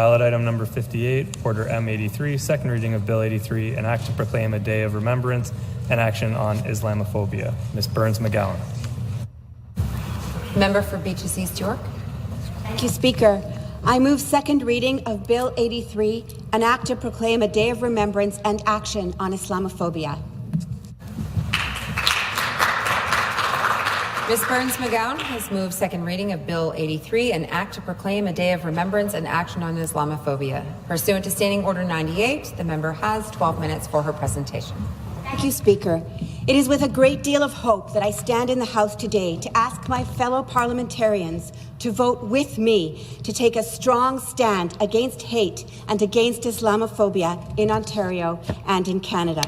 Ballot item number 58, Order M83, second reading of Bill 83, an act to proclaim a day of remembrance and action on Islamophobia. Ms. Berns-McGown. Member for Beaches East York. Thank you, Speaker. I move second reading of Bill 83, an act to proclaim a day of remembrance and action on Islamophobia. Ms. Berns-McGown has moved second reading of Bill 83, an act to proclaim a day of remembrance and action on Islamophobia. Pursuant to Standing Order 98, the member has 12 minutes for her presentation. Thank you, Speaker. It is with a great deal of hope that I stand in the House today to ask my fellow parliamentarians to vote with me to take a strong stand against hate and against Islamophobia in Ontario and in Canada.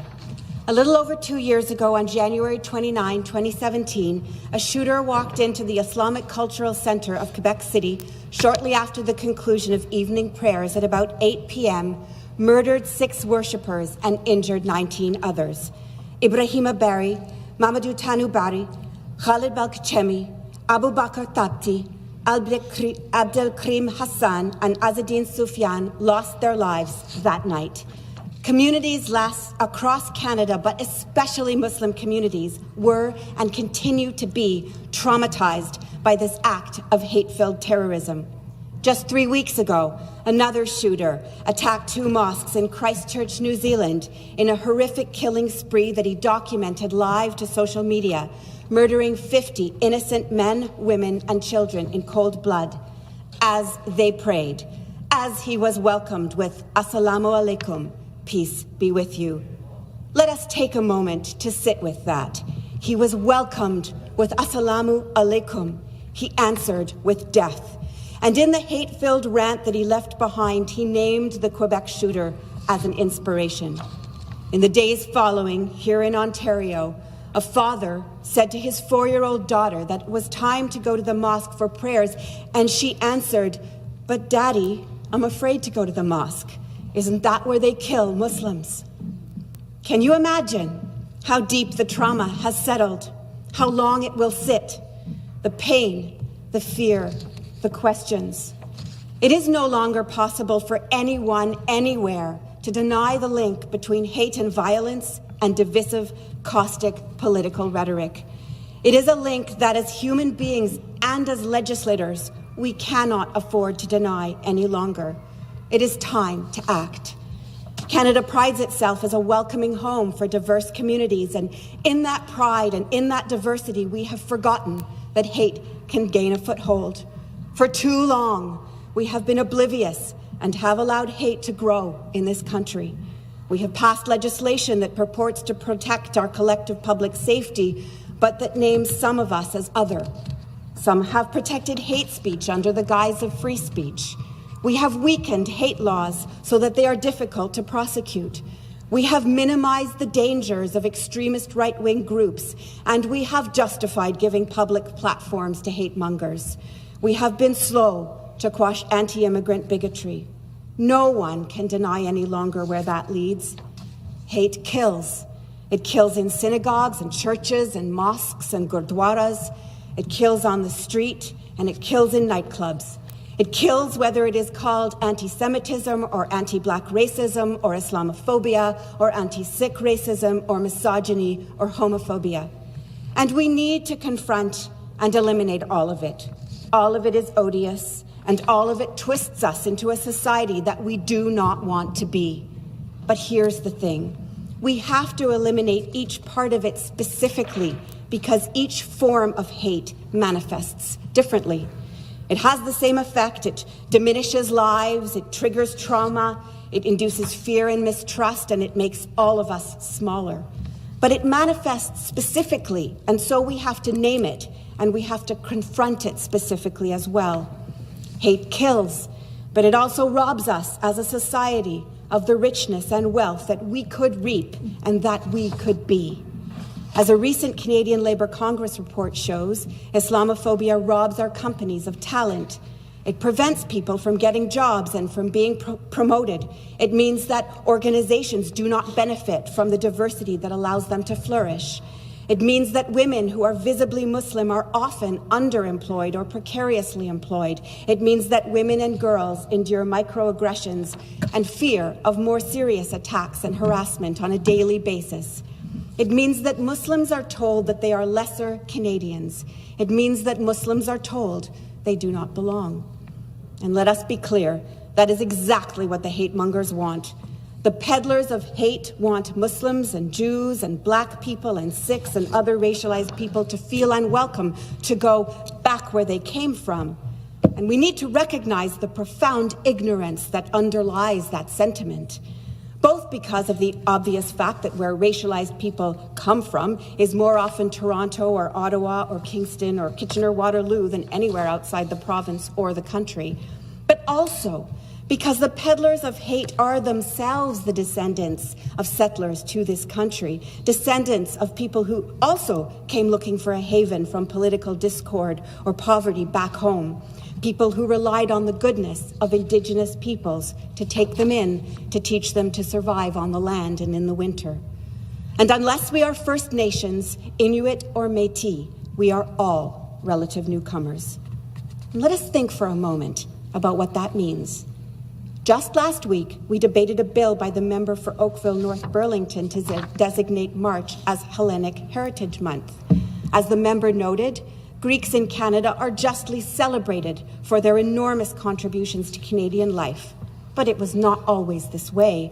A little over 2 years ago, on January 29, 2017, a shooter walked into the Islamic Cultural Centre of Quebec City shortly after the conclusion of evening prayers at about 8 p.m., murdered 6 worshippers and injured 19 others. Ibrahima Bari, Mamadou Tanu Bari, Khalid Balkachemi, Abu Bakr Tapti, Abdelkrim Hassan and Azadine Sufyan lost their lives that night. Communities across Canada, but especially Muslim communities, were and continue to be traumatized by this act of hate-filled terrorism. Just 3 weeks ago, another shooter attacked 2 mosques in Christchurch, New Zealand, in a horrific killing spree that he documented live to social media, murdering 50 innocent men, women, and children in cold blood as they prayed, as he was welcomed with "Assalamu alaikum," peace be with you. Let us take a moment to sit with that. He was welcomed with "Assalamu alaikum." He answered with death. And in the hate-filled rant that he left behind, he named the Quebec shooter as an inspiration. In the days following, here in Ontario, a father said to his 4-year-old daughter that it was time to go to the mosque for prayers, and she answered, "But Daddy, I'm afraid to go to the mosque. Isn't that where they kill Muslims?" Can you imagine how deep the trauma has settled, how long it will sit, the pain, the fear, the questions? It is no longer possible for anyone, anywhere, to deny the link between hate and violence and divisive, caustic political rhetoric. It is a link that as human beings and as legislators, we cannot afford to deny any longer. It is time to act. Canada prides itself as a welcoming home for diverse communities, and in that pride and in that diversity, we have forgotten that hate can gain a foothold. For too long, we have been oblivious and have allowed hate to grow in this country. We have passed legislation that purports to protect our collective public safety, but that names some of us as other. Some have protected hate speech under the guise of free speech. We have weakened hate laws so that they are difficult to prosecute. We have minimized the dangers of extremist right-wing groups, and we have justified giving public platforms to hate mongers. We have been slow to quash anti-immigrant bigotry. No one can deny any longer where that leads. Hate kills. It kills in synagogues and churches and mosques and gurdwaras. It kills on the street, and it kills in nightclubs. It kills whether it is called anti-Semitism or anti-Black racism or Islamophobia or anti-Sikh racism or misogyny or homophobia. And we need to confront and eliminate all of it. All of it is odious, and all of it twists us into a society that we do not want to be. But here's the thing. We have to eliminate each part of it specifically because each form of hate manifests differently. It has the same effect. It diminishes lives, it triggers trauma, it induces fear and mistrust, and it makes all of us smaller. But it manifests specifically, and so we have to name it, and we have to confront it specifically as well. Hate kills, but it also robs us as a society of the richness and wealth that we could reap and that we could be. As a recent Canadian Labour Congress report shows, Islamophobia robs our companies of talent. It prevents people from getting jobs and from being promoted. It means that organizations do not benefit from the diversity that allows them to flourish. It means that women who are visibly Muslim are often underemployed or precariously employed. It means that women and girls endure microaggressions and fear of more serious attacks and harassment on a daily basis. It means that Muslims are told that they are lesser Canadians. It means that Muslims are told they do not belong. And let us be clear, that is exactly what the hate mongers want. The peddlers of hate want Muslims and Jews and Black people and Sikhs and other racialized people to feel unwelcome, to go back where they came from. And we need to recognize the profound ignorance that underlies that sentiment, both because of the obvious fact that where racialized people come from is more often Toronto or Ottawa or Kingston or Kitchener-Waterloo than anywhere outside the province or the country, but also because the peddlers of hate are themselves the descendants of settlers to this country, descendants of people who also came looking for a haven from political discord or poverty back home, people who relied on the goodness of Indigenous peoples to take them in, to teach them to survive on the land and in the winter. And unless we are First Nations, Inuit or Métis, we are all relative newcomers. And let us think for a moment about what that means. Just last week, we debated a bill by the member for Oakville North Burlington to designate March as Hellenic Heritage Month. As the member noted, Greeks in Canada are justly celebrated for their enormous contributions to Canadian life. But it was not always this way.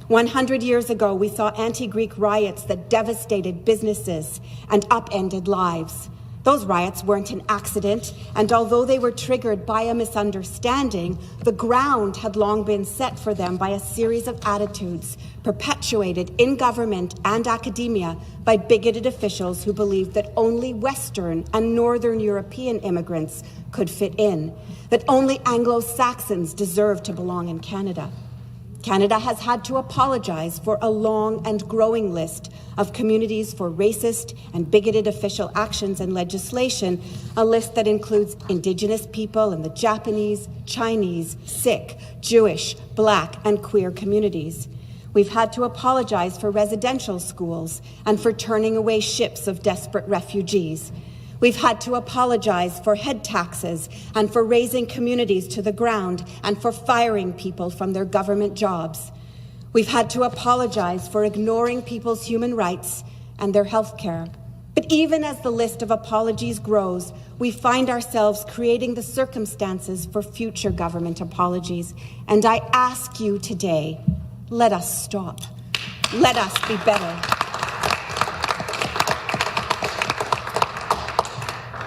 100 years ago, we saw anti-Greek riots that devastated businesses and upended lives. Those riots weren't an accident, and although they were triggered by a misunderstanding, the ground had long been set for them by a series of attitudes perpetuated in government and academia by bigoted officials who believed that only Western and Northern European immigrants could fit in, that only Anglo-Saxons deserved to belong in Canada. Canada has had to apologize for a long and growing list of communities for racist and bigoted official actions and legislation, a list that includes Indigenous people and the Japanese, Chinese, Sikh, Jewish, Black, and queer communities. We've had to apologize for residential schools and for turning away ships of desperate refugees. We've had to apologize for head taxes and for raising communities to the ground and for firing people from their government jobs. We've had to apologize for ignoring people's human rights and their health care. But even as the list of apologies grows, we find ourselves creating the circumstances for future government apologies. And I ask you today, let us stop. Let us be better.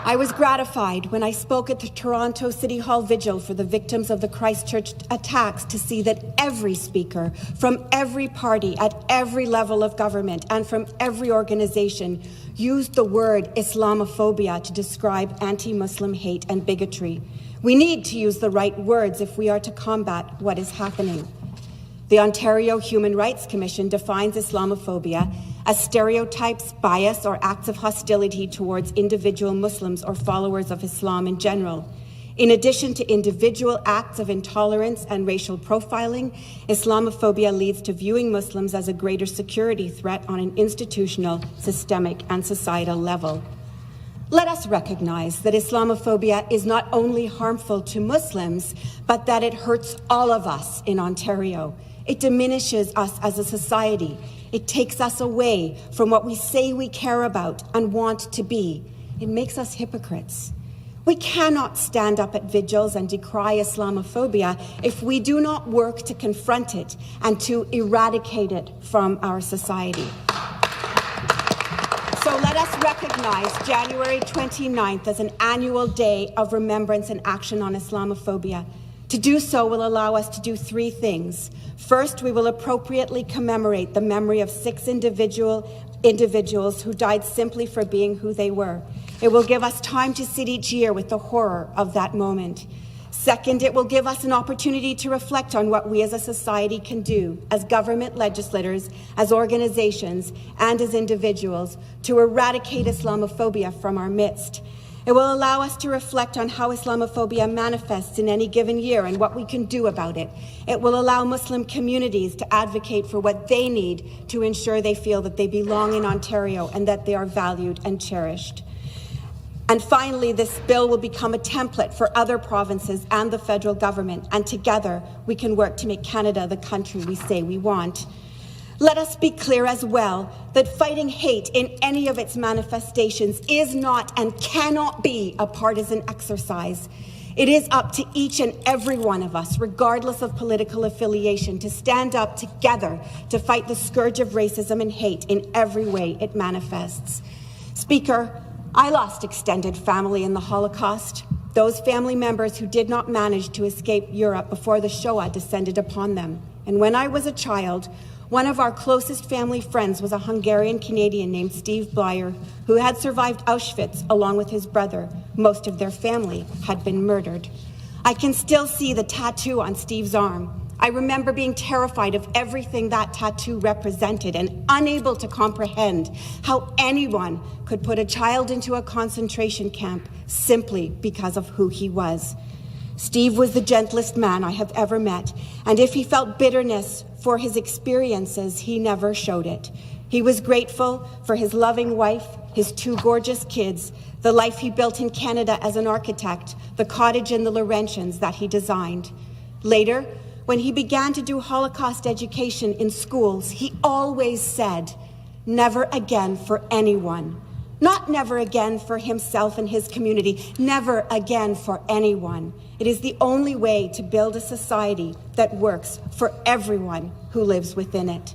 I was gratified when I spoke at the Toronto City Hall Vigil for the victims of the Christchurch attacks to see that every speaker from every party at every level of government and from every organization used the word Islamophobia to describe anti-Muslim hate and bigotry. We need to use the right words if we are to combat what is happening. The Ontario Human Rights Commission defines Islamophobia as stereotypes, bias, or acts of hostility towards individual Muslims or followers of Islam in general. In addition to individual acts of intolerance and racial profiling, Islamophobia leads to viewing Muslims as a greater security threat on an institutional, systemic, and societal level. Let us recognize that Islamophobia is not only harmful to Muslims, but that it hurts all of us in Ontario. It diminishes us as a society. It takes us away from what we say we care about and want to be. It makes us hypocrites. We cannot stand up at vigils and decry Islamophobia if we do not work to confront it and to eradicate it from our society. So let us recognize January 29th as an annual day of remembrance and action on Islamophobia. To do so will allow us to do three things. First, we will appropriately commemorate the memory of 6 individuals who died simply for being who they were. It will give us time to sit each year with the horror of that moment. Second, it will give us an opportunity to reflect on what we as a society can do, as government legislators, as organizations, and as individuals, to eradicate Islamophobia from our midst. It will allow us to reflect on how Islamophobia manifests in any given year and what we can do about it. It will allow Muslim communities to advocate for what they need to ensure they feel that they belong in Ontario and that they are valued and cherished. And finally, this bill will become a template for other provinces and the federal government, and together we can work to make Canada the country we say we want. Let us be clear as well that fighting hate in any of its manifestations is not and cannot be a partisan exercise. It is up to each and every one of us, regardless of political affiliation, to stand up together to fight the scourge of racism and hate in every way it manifests. Speaker, I lost extended family in the Holocaust, those family members who did not manage to escape Europe before the Shoah descended upon them. And when I was a child, one of our closest family friends was a Hungarian-Canadian named Steve Blyer, who had survived Auschwitz along with his brother. Most of their family had been murdered. I can still see the tattoo on Steve's arm. I remember being terrified of everything that tattoo represented and unable to comprehend how anyone could put a child into a concentration camp simply because of who he was. Steve was the gentlest man I have ever met, and if he felt bitterness for his experiences, he never showed it. He was grateful for his loving wife, his 2 gorgeous kids, the life he built in Canada as an architect, the cottage in the Laurentians that he designed. Later, when he began to do Holocaust education in schools, he always said, "Never again for anyone." Not never again for himself and his community, never again for anyone. It is the only way to build a society that works for everyone who lives within it.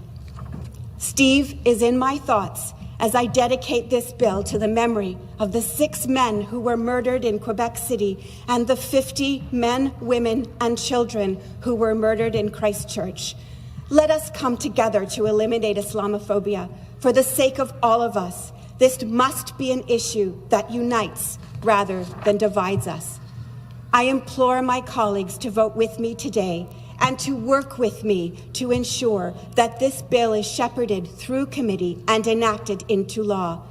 Steve is in my thoughts as I dedicate this bill to the memory of the 6 men who were murdered in Quebec City and the 50 men, women, and children who were murdered in Christchurch. Let us come together to eliminate Islamophobia for the sake of all of us. This must be an issue that unites rather than divides us. I implore my colleagues to vote with me today and to work with me to ensure that this bill is shepherded through committee and enacted into law.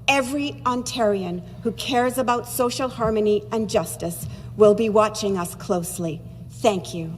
Every Ontarian who cares about social harmony and justice will be watching us closely. Thank you.